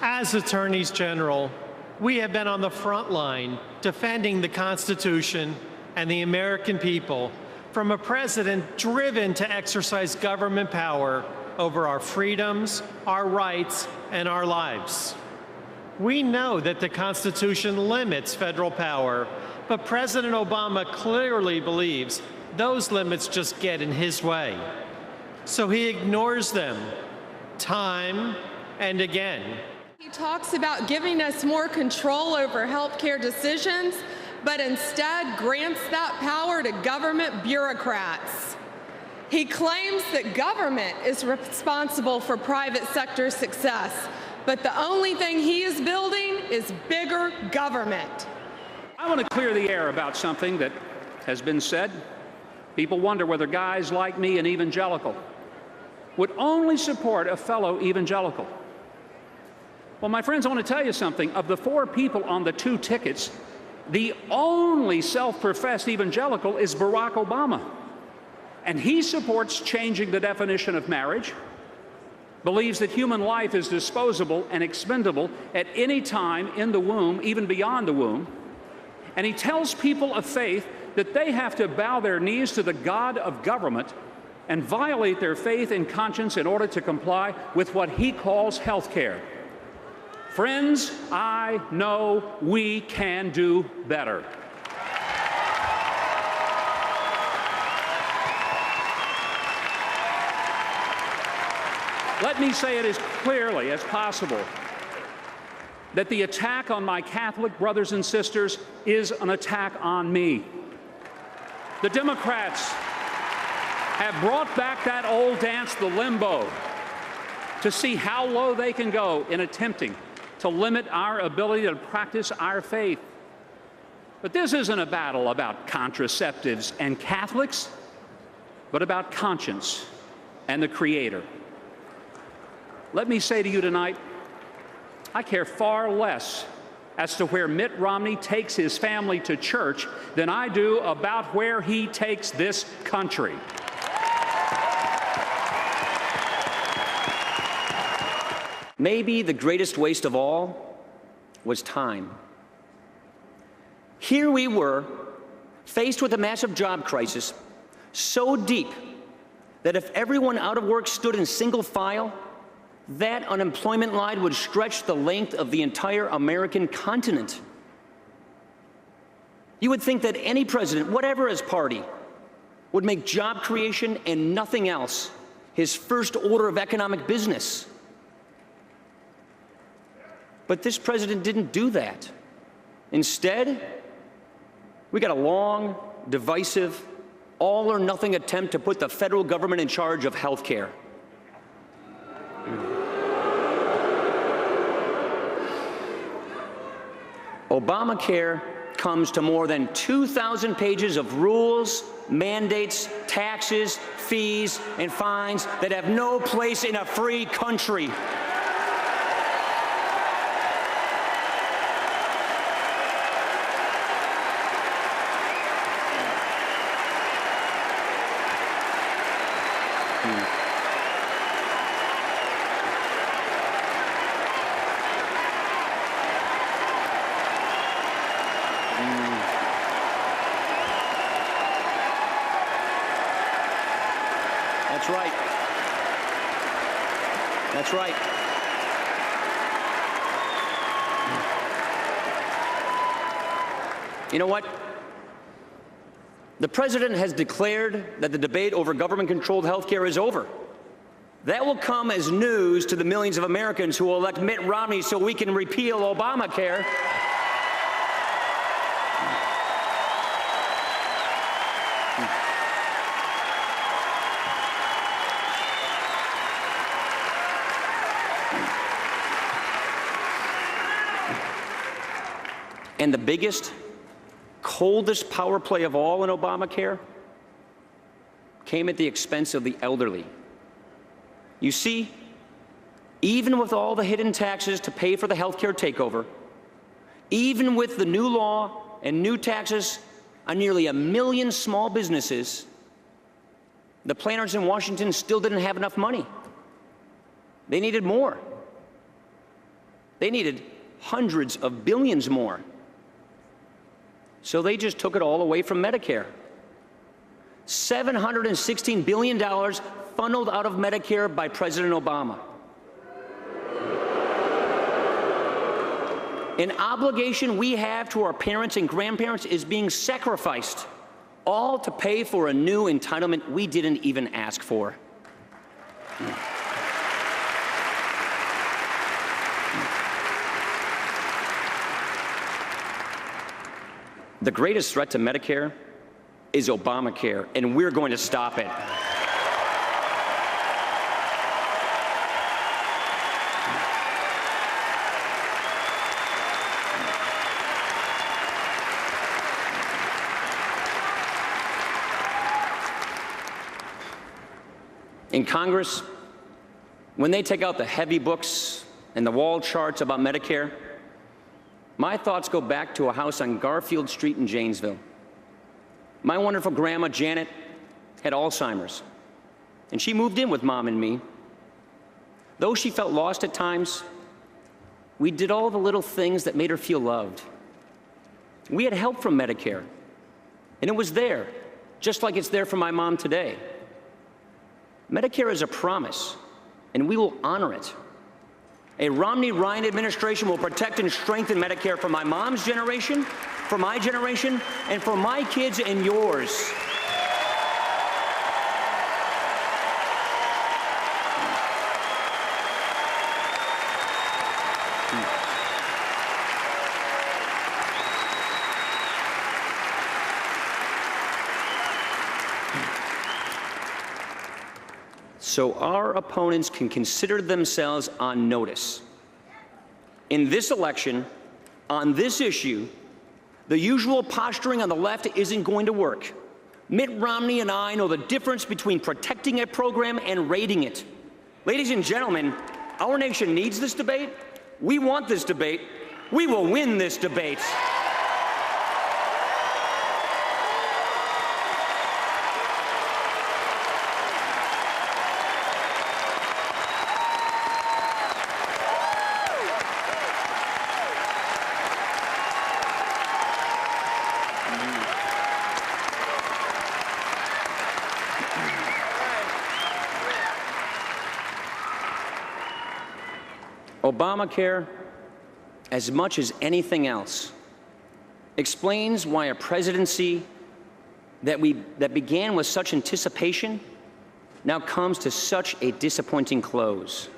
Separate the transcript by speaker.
Speaker 1: As attorneys general, we have been on the front line defending the Constitution and the American people from a president driven to exercise government power over our freedoms, our rights, and our lives. We know that the Constitution limits federal power, but President Obama clearly believes those limits just get in his way. So he ignores them time and again.
Speaker 2: He talks about giving us more control over healthcare decisions, but instead grants that power to government bureaucrats. He claims that government is responsible for private sector success, but the only thing he is building is bigger government.
Speaker 3: I want to clear the air about something that has been said. People wonder whether guys like me, an evangelical, would only support a fellow evangelical. Well, my friends, I want to tell you something. Of the 4 people on the 2 tickets, the only self-professed evangelical is Barack Obama. And he supports changing the definition of marriage, believes that human life is disposable and expendable at any time in the womb, even beyond the womb. And he tells people of faith that they have to bow their knees to the God of government and violate their faith and conscience in order to comply with what he calls health care. Friends, I know we can do better. Let me say it as clearly as possible that the attack on my Catholic brothers and sisters is an attack on me. The Democrats have brought back that old dance, the limbo, to see how low they can go in attempting to limit our ability to practice our faith. But this isn't a battle about contraceptives and Catholics, but about conscience and the Creator. Let me say to you tonight, I care far less as to where Mitt Romney takes his family to church than I do about where he takes this country.
Speaker 4: Maybe the greatest waste of all was time. Here we were, faced with a massive job crisis, so deep that if everyone out of work stood in single file, that unemployment line would stretch the length of the entire American continent. You would think that any president, whatever his party, would make job creation and nothing else his first order of economic business. But this president didn't do that. Instead, we got a long, divisive, all-or-nothing attempt to put the federal government in charge of health care. Obamacare comes to more than 2,000 pages of rules, mandates, taxes, fees, and fines that have no place in a free country. That's right. That's right. You know what? The president has declared that the debate over government-controlled health care is over. That will come as news to the millions of Americans who will elect Mitt Romney so we can repeal Obamacare. And the biggest, coldest power play of all in Obamacare came at the expense of the elderly. You see, even with all the hidden taxes to pay for the healthcare takeover, even with the new law and new taxes on nearly 1 million small businesses, the planners in Washington still didn't have enough money. They needed more. They needed hundreds of billions more. So they just took it all away from Medicare. $716 billion funneled out of Medicare by President Obama. An obligation we have to our parents and grandparents is being sacrificed, all to pay for a new entitlement we didn't even ask for. The greatest threat to Medicare is Obamacare, and we're going to stop it. In Congress, when they take out the heavy books and the wall charts about Medicare, my thoughts go back to a house on Garfield Street in Janesville. My wonderful grandma, Janet, had Alzheimer's, and she moved in with Mom and me. Though she felt lost at times, we did all the little things that made her feel loved. We had help from Medicare, and it was there, just like it's there for my mom today. Medicare is a promise, and we will honor it. A Romney-Ryan administration will protect and strengthen Medicare for my mom's generation, for my generation, and for my kids and yours. So our opponents can consider themselves on notice. In this election, on this issue, the usual posturing on the left isn't going to work. Mitt Romney and I know the difference between protecting a program and raiding it. Ladies and gentlemen, our nation needs this debate. We want this debate. We will win this debate. Obamacare, as much as anything else, explains why a presidency that began with such anticipation now comes to such a disappointing close.